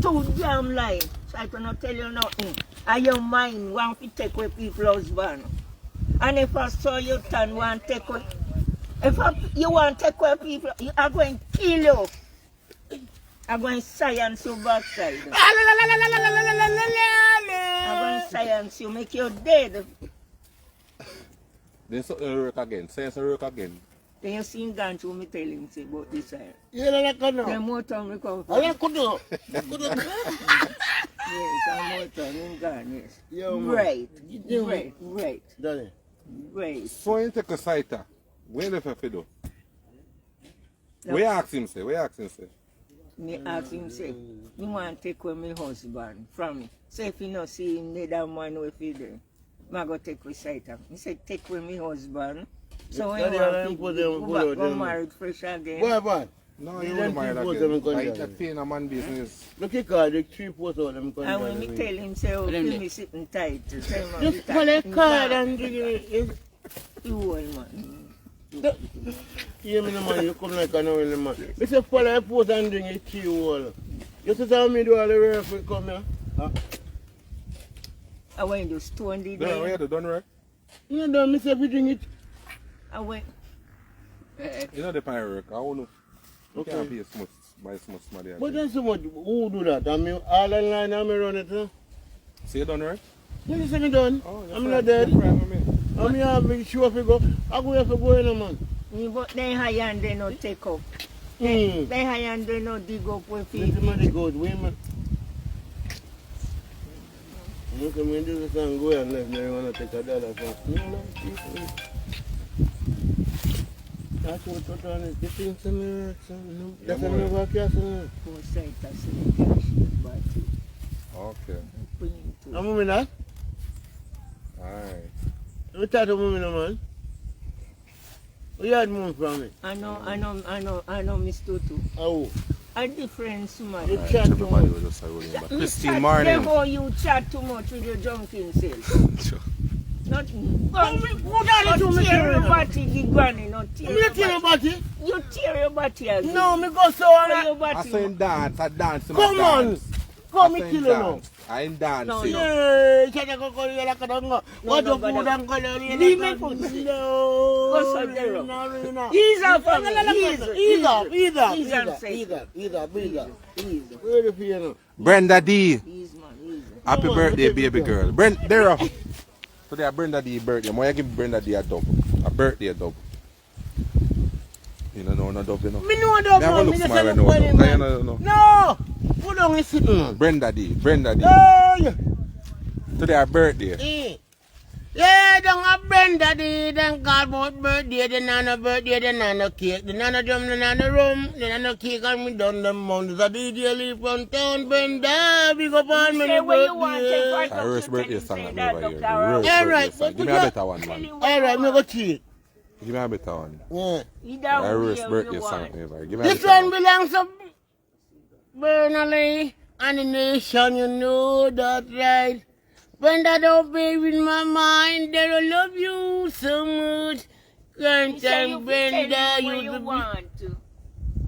too damn lying. So I cannot tell you nothing. And your mind want to take away people's husband. And if I saw you turn want to take away, you want to take away people, I'm going to kill you. I'm going to science you backside. I'm going to science you, make you dead. Then something work again. Science work again. Then you see him gone through me tell him say about this side. Yeah, like I know. Then more time we come from. I could do. Yes, I'm more time him gone, yes. Yeah, Right, man. right. Daddy. Right. So you take a site, where the fuck you do? Where you ask him say? Where you ask him say? Me ask him say, me want to take away my husband from me. So if you not see him, need that man with you there. I go take away sight of him. He said, take away my husband. So when you want to go back, go married fresh again. Boy. No, you won't marry again. I pay in a man business. Look at God, the 3 posts of them. And when me tell him, say, oh, feel me sitting tight. Just pull a card and you old man. Hear me, man, you come like an old man. Me say, pull a post and drink it 3 wall. You see how me do all the work when come here? Huh? I went to stone the day. No, where you done right? You know, me say, we drink it. I went. You know the pirate work. I don't know. You Okay. can't be a smooth, buy smooth money. But then so much, who do that? I mean, all online, I run it, huh? So you done right? You say me done? Oh, I'm not dead. I'm here to show if you go. I go here for going, man. But they high and they not take up. They high and they not dig up with This feet. money goes, women. You can do this and go unless they want to take $1 from me. That's what I'm doing. This thing's a mirror. That's a mirror castle. Go sight as the cash. But Okay. I'm moving that. Alright. We try to move in, man. Where you had moved from me? I know, Mr. Tutu. Oh. A difference, man. You chat too Everybody much. was just rolling back. You Christine chat- Martin. Therefore you chat too much with your junking self. Sure. Not Who done it to me? tear your body, the granny, not tear You your tell your body. body? You tear your body again. No, me go so Tear on. your I body. saw him dance. I dance. Come on. Come me kill you now. I ain't dancing. No, Yeah, check go like a dongo. What the food and color? Leave me for this. No. Go so there. No. Ease up for me. Ease up. Where the piano? Brenda D. Ease, man, ease. Happy Come on, birthday, let me baby go. girl. There. Today, Brenda D birthday. Why you give Brenda D a dub? A birthday dub. You don't know no dub, you know? Me know dog, Me have a man. look Me just smile say right no now, funny, though. man. No. No. Who don't sit down? Brenda D. Hey. Today, her birthday. Yeah, don't have Brenda D. Then call about birthday. Then no birthday. Then no cake. Then no drum. Then no rum. Then no cake. And me done them mountains. A DJ leave from town. Brenda, big up on me. Say what you want, take right Her up worst to birthday tell song him, I'm say that, over here. Dr. The Rao. worst Yeah, birthday right, song. but Give me you- a better one, Tell man. him what All you right, me want. go cheat. Give me a better one. Yeah. Either Her way worst you birthday want. song ever. Give me a This better one one. belongs to Bernally and the nation, you know that, right? Brenda, don't be with my mind, that I love you so much. Can't You say you tell Brenda, tell him what you you the want to.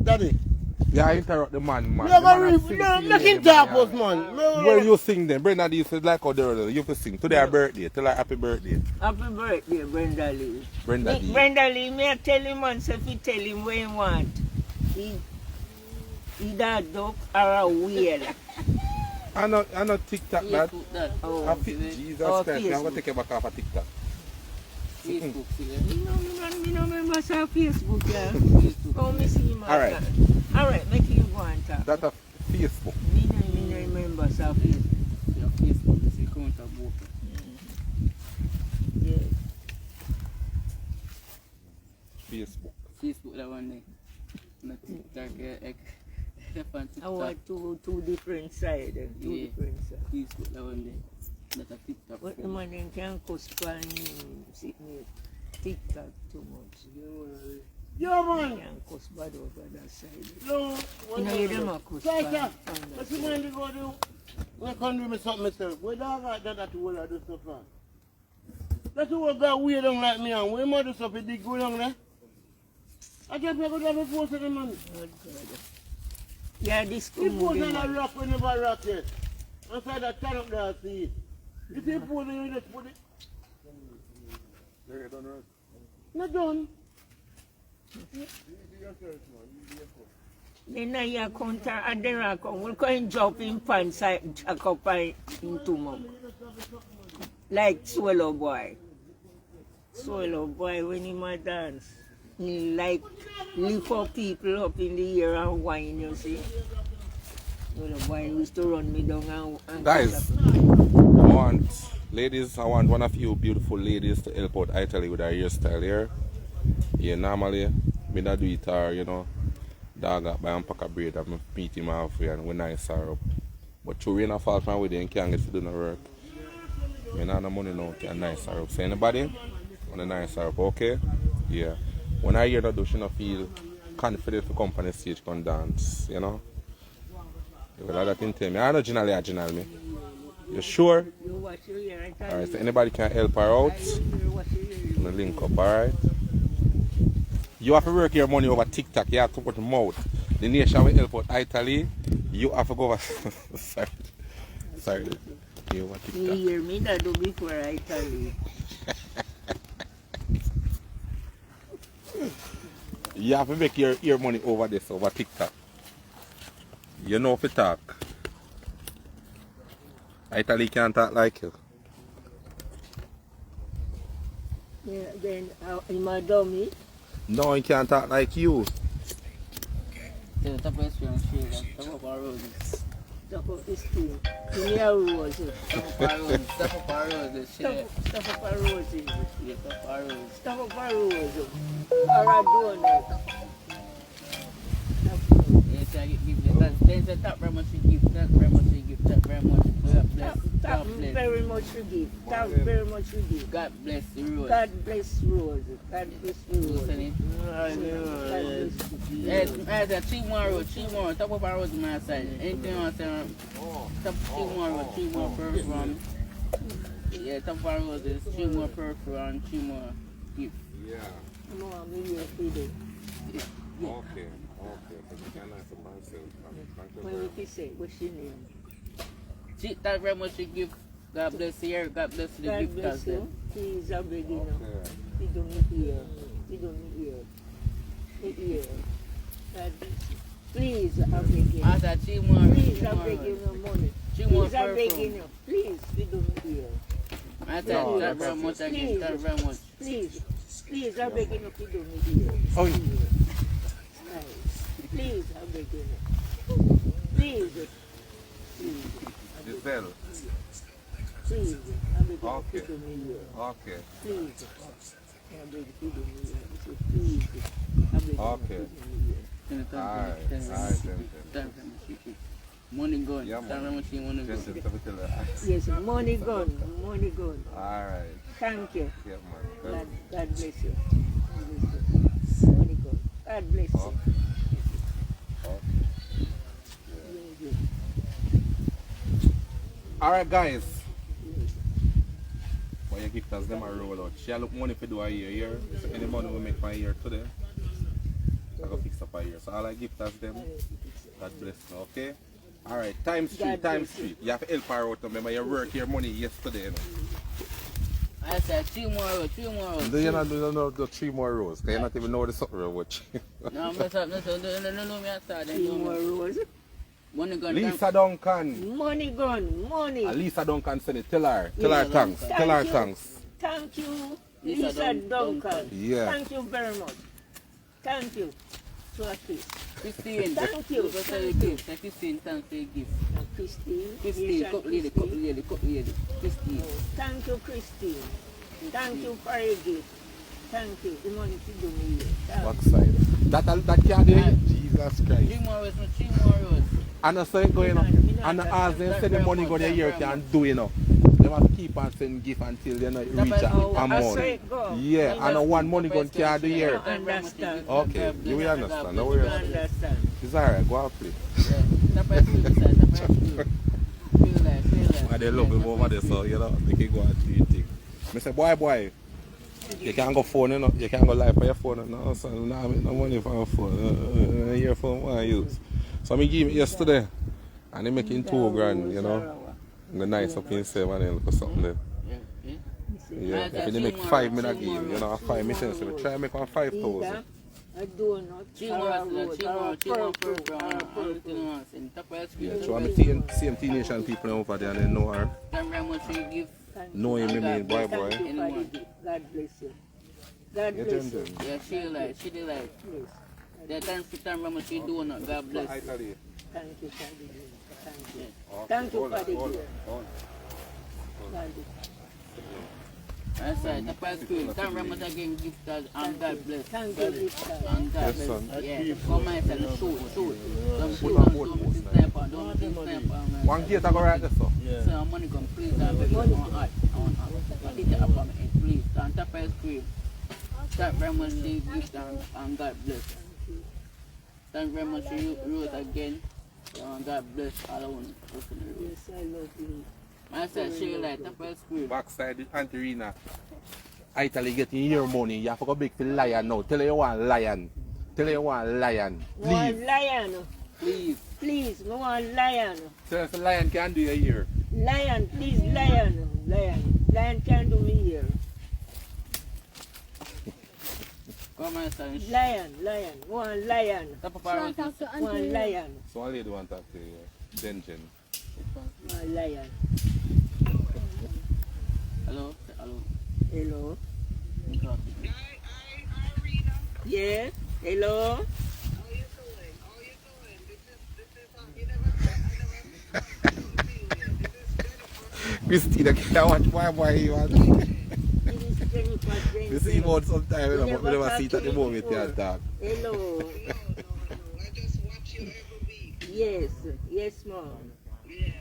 Daddy, Yeah, I interrupt the man. no, The man a sing no, to you, make him man, talk, yeah. boss, man. Where you sing then? Brenda D said like how they were. You have to sing. Today her birthday. Tell her happy birthday. Happy birthday, Brenda Lee. Brenda D. Brenda Lee, may I tell him once if you tell him what you want. Either a duck or a whale. I know TikTok that. Oh, Jesus Oh, Christ, I'm Facebook. gonna take you back off of TikTok. Me no remember say Facebook, yeah. Oh, me see him. Alright. Alright, make you go and talk. That a Facebook. Me no remember say Facebook. Facebook is a count of both. Yeah. Facebook. Facebook that one day. Na TikTok, I want two different sides. Two Yeah. different sides. Facebook that one day. That a TikTok. But the man then can't cost pan sitting TikTok too much. Yo, man. Can't cost bad over that side. No, You know, you don't have cost Like pan. that. What's the man to go do? I can't do me something myself. Where dog got that to all I do stuff on? That's who got weird on like me and we might do stuff, it dig good on there. I just go to have a force of the man. Good God. Yeah, this He put moving on a man. rock when never rock yet. And so that turn up there, see it. If you put it, you just put it. Not done. Then I counter at the rock, we'll go and jump in pants, jack up into mom. Like swallow boy. Swallow boy when he might dance. He like lift up people up in the air and whine, you see. Swallow boy used to run me down and Guys, I want one of you beautiful ladies to help out Italy with her hairstyle here. Yeah, normally, me not do it or, you know, dog up by and pack a braid and meet him halfway and we nice her up. But through rain and fall from with you and can't get to do no work. Me not no money now to nice her up. So anybody want to nice her up, okay? Yeah. When I hear that do, she not feel confident to come on the stage and dance, you know? You got that thing tell me. I know original me. You sure? you watch your hair, I tell Alright, you. so anybody can help her out? You watch your hair. I'm gonna link up, alright? You have to work your money over TikTok, you have to put them out. The nation will help out Italy. You have to go over sorry. You over You TikTok. hear me that do before I tell you. You have to make your money over this, over TikTok. You know if you talk. Italy can't talk like you. Yeah, then in my dummy, No, he can't talk like you. Say the top of the screen and share that. Top of our roses. stuff up the screen. Give me a rose. Top of our roses. Top of our roses. Share. Stuff up a roses. Yeah, top of our roses. Stuff up a rose. Or a donut. Yes, I give you that. Then the top very much you give. That very much you give. That very much. God bless. Tap God bless. very much you give. Tap very much you give. God bless the rose. God bless Rose. God bless Rose. Listen it. Yes, yes, 3 more, 3 more. Top of our road, my side. Anything else? Top 3 more, 3 more perfume. Yeah, top of our road is 3 more perfume, 3 more gift. Yeah. No, I'm here for you. Okay. So you can nice up myself. What you say? What's your name? See, that very much you give. God bless you here. God bless the God gift bless as you. well. Please, I beg you now. Okay. You don't need ear. You don't need ear. The ear. God bless you. Please, I beg you. I said 3 more. Please, 3 I more. beg you no money. 3 more Please, I beg you perfume. now. Please, you don't need ear. I said No, that that's very much again. Please. That very much. Please, I beg you now. You don't need ear. Oh, Please, I beg you now. Please. Giselle. Please, I beg you. Okay. You don't need ear. Okay. Please. I beg you. Don't need ear. Please. I beg you. Okay. Alright. Then. Money gone. Yeah, Tell man. me what you want to go. Yes, money gone. Money gone. Alright. Thank you. Yeah, man. God bless you. God bless you. Money gone. God bless you. Alright, guys. Why you gift us them a roll out? She look money for do a year. So any money we make for a year today, I go fix up a year. So all I gift us them. God bless you, okay? Alright, times 3, God times bless 3. You have to help her out. Remember, you work your money yesterday, you know. I said 3 more, 3 more. Do you not do the 3 more rows? Because you not even know the something row watch. No, mess up, no, me outside. Three more rose. Money gone. Lisa Duncan. Money gone. Money. Lisa Duncan said it. Tell her Yeah, thanks. Thank Tell her you. thanks. Thank you, Lisa Lisa Duncan. Yeah. Thank you very much. Thank you. So at least. 15. Thank you. Go say the gift. Say 15, thanks for the gift. Now, Christine. 15, Lisa cup lady, Christine. cup lady. 15. Thank you, Christine. Thank you for your gift. Thank you. The money to do me. Backside. That can't do it. Jesus 3 Christ. more rows, 3 more rows. And I say going on. And as they say the money go there year can do you know. They have to keep on sending gift until they know it reach I saw amount. it go. Yeah, and one money gun can't do here. Understand. Okay, you will understand. No You worries. understand. It's alright, go and play. And they love him over there, so you know, they can go and do your thing. I say, boy, you can't go phone, you know, you can't go live for your phone. No, son, no, I make no money for your phone. Your phone, what I use. So I give it yesterday. And they making 2 grand, you know. The nice up in 7 and look something there. Yeah, if they make 5 minutes give, you know, 5 minutes, so try to make on 5,000. I do not. So I'm seeing CMT Nation people over there and they know her. Know him, I mean, boy. God bless you. God bless you. Yeah, she did like. That time she time remember she do not. God bless. Thank you. Thank you for the gift. That's right, the past cream. Can't remember again gift and God bless. Thank you, And God Yes, son. bless. Yeah, come and tell shoot. Don't sniper. One gate I go right there, so. So I'm money come please and baby on heart. I did the apartment, please. And the past cream. Thank very much the gift and God bless. Thank very much you wrote again. And God bless all of them. Yes, I love you. I said she like the first screen. Backside the Antarina. Italy getting your money. You have to go big for lion now. Tell her you want lion. Tell her you want lion. Want Please. lion. Please. Please, I want lion. Tell us the lion can do you here. Lion, please, lion. Lion can do me here. Come on, son. Lion. One lion. Top of our One lion. So one lady want to talk to you. Jen. One lion. Hello. Hello. Yeah. Hello. How you doing? This is Christina can't watch my boy you want. You see him out sometime, but we never see it at the moment you talk. Hello. I just watch you every week. Yes, mom. Yeah.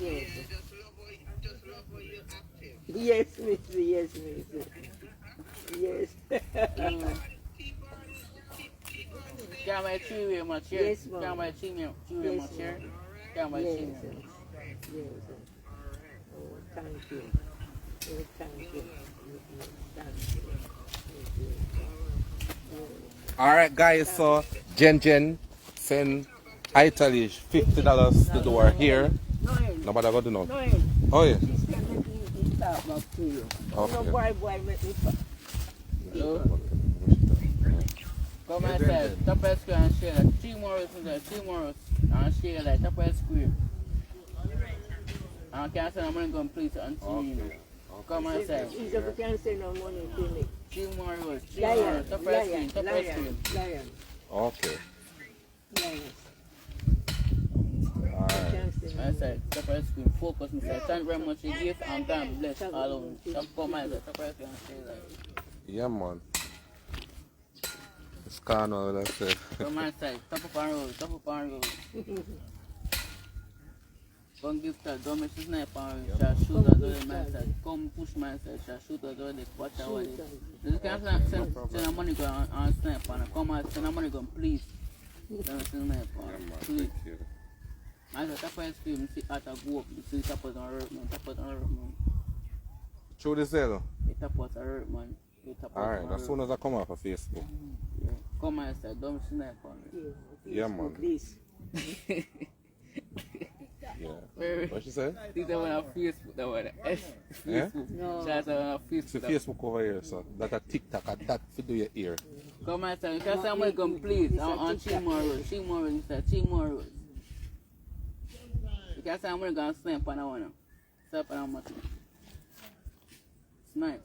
Yes. I just love how you're active. Yes, missy. Yes. Keep on staying. Can't buy tree much here. Yes, ma'am. Can't buy tree much here. Can't buy Yes. tree. Yes. Oh, thank you. Oh, thank you. Alright guys, so Jen send Italish $50 to the door here. Nobody got to know. Oh yeah. She's going to talk back to you. Okay. No boy, make me talk. Hello. Come and say top of screen and share like 3 more and share like top of screen. And can't send money come please until you know. Come and say. If you can't say no money to me. 3 more rows. Lion. Top of screen. Okay. Lion. Alright. I said, top of screen, focus, me say, thank very much you give and God bless all of them. Top come and say, top of screen and say like. Yeah man. It's carnal, that's it. Come and say, top of our road. Come give that, don't make sniper and shall shoot at the mindset. Come push mindset, shall shoot at the watch our way. This can't send money go and sniper and come and send money go, please. Don't sniper, please. I said, top of screen, see at a go up, see top of the hurt man. Through the cell. The top of the hurt man. Alright, as soon as I come off of Facebook. Yeah. Come and say, don't sniper me. Yeah man. Please. Yeah. What she say? This is on Facebook, that one. Yeah? No. That's on It's a Facebook. Facebook over here, so that a TikTok and that for do your ear. Come and say, because somebody come please on Chimor Road. Chimor Road. Because somebody going to snap on that one. Snap on that much. Snipe.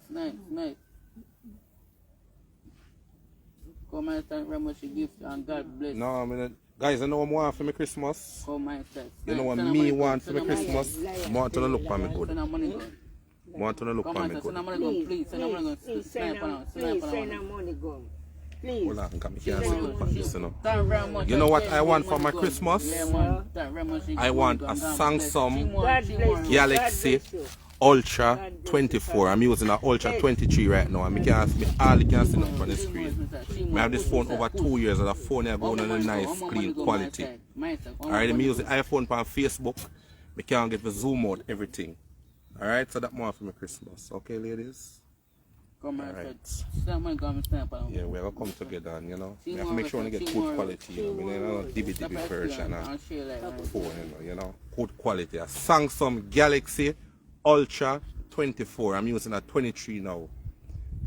Come and thank very much you give and God bless. No, I mean, guys, you know what I want for my Christmas? Come and say. You know what me want for my Christmas? I want to look for me good. Send money go. I want to look Come for and me say, send good. money go, please. Send money go, Please snipe on that. send the money go. Please. Hold on, because I can't see the this, you know. Thank very much. You know what I want for my Christmas? Yeah, man. Thank very much. I want a Samsung God bless you. Galaxy God bless you. Ultra 24. I'm using an Ultra 23 right now. I can't see, hardly can see nothing on the screen. I have this phone over 2 years and the phone is going on a nice, clean quality. Alright, I'm using iPhone on Facebook. I can't get the zoom out everything. Alright, so that's more for my Christmas. Okay, ladies? Come here, Alright. someone come stamp on. Yeah, we're gonna come together and you know, See we have to more make sure we get see good more- quality, you know, we need a DB version and I'll share like that. phone, you know, good quality. A Samsung Galaxy Ultra 24. I'm using a 23 now,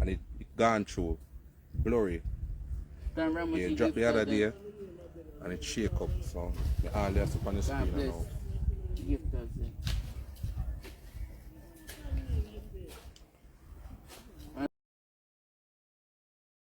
and it gone through blurry. Don't remember Yeah, she dropped the gift other us day, and it shake up. So all that's up on the God screen bless. now. Gift us.